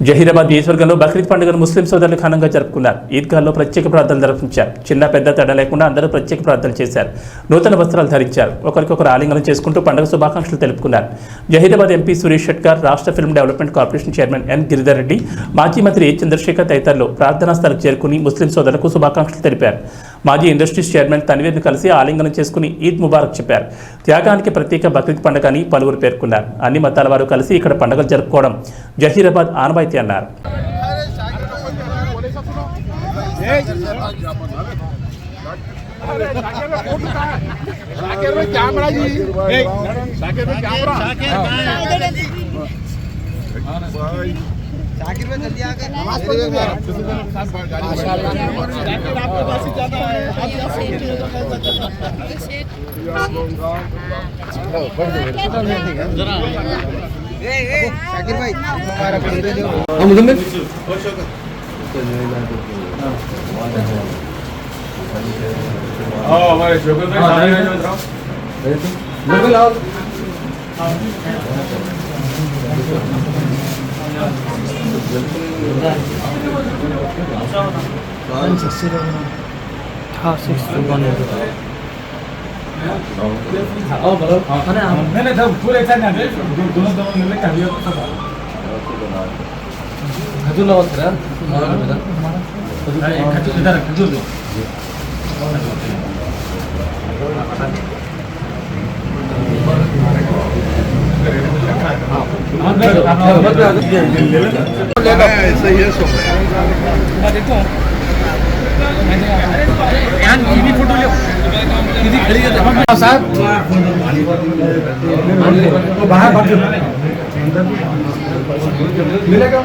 జహీరాబాద్ నియోజకవర్గంలో బక్రీద్ పండుగను ముస్లిం సోదరులు ఘనంగా జరుపుకున్నారు. ఈద్గాల్లో ప్రత్యేక ప్రార్థనలు నిర్వహించారు. చిన్న పెద్ద తేడా లేకుండా అందరూ ప్రత్యేక ప్రార్థనలు చేశారు. నూతన వస్త్రాలు ధరించారు. ఒకరికొకరు ఆలింగనం చేసుకుంటూ పండుగ శుభాకాంక్షలు తెలుపుకున్నారు. జహీరాబాద్ ఎంపీ సురేష్ షెట్కార్, రాష్ట్ర film development corporation chairman N Giridhar Reddy, మాజీ మంత్రి ఏ చంద్రశేఖర్ తదితరులు ప్రార్థనా స్థలకు చేరుకుని ముస్లిం సోదరులకు శుభాకాంక్షలు తెలిపారు. మాజీ ఇండస్ట్రీస్ చైర్మన్ తన్వీర్ను కలిసి ఆలింగనం చేసుకుని ఈద్ ముబారక్ చెప్పారు. త్యాగానికి ప్రత్యేక బక్రీద్ పండుగ అని పలువురు పేర్కొన్నారు. అన్ని మతాల వారు కలిసి ఇక్కడ పండుగలు జరుపుకోవడం జహీరాబాద్ ఆనవాయితీ అన్నారు. शाकिर में जल्दी आकर नमाज पढ़िएगा। शाकिर आपके पास ही जाना है। शाकिर भाई हमारा पूरे जो हम मुजम्मिल हमारे शोकर भाई सामने आ जाओ। बिल्कुल आओ। पूरे एक साइड ना दे, दोनों मिलने का भी होता है। खजूर लाओ तेरा, खजूर इधर खजूर दो। सही है सो देखो यहाँ टीवी फोटो ले दीदी खड़ी है साहब बाहर मिलेगा।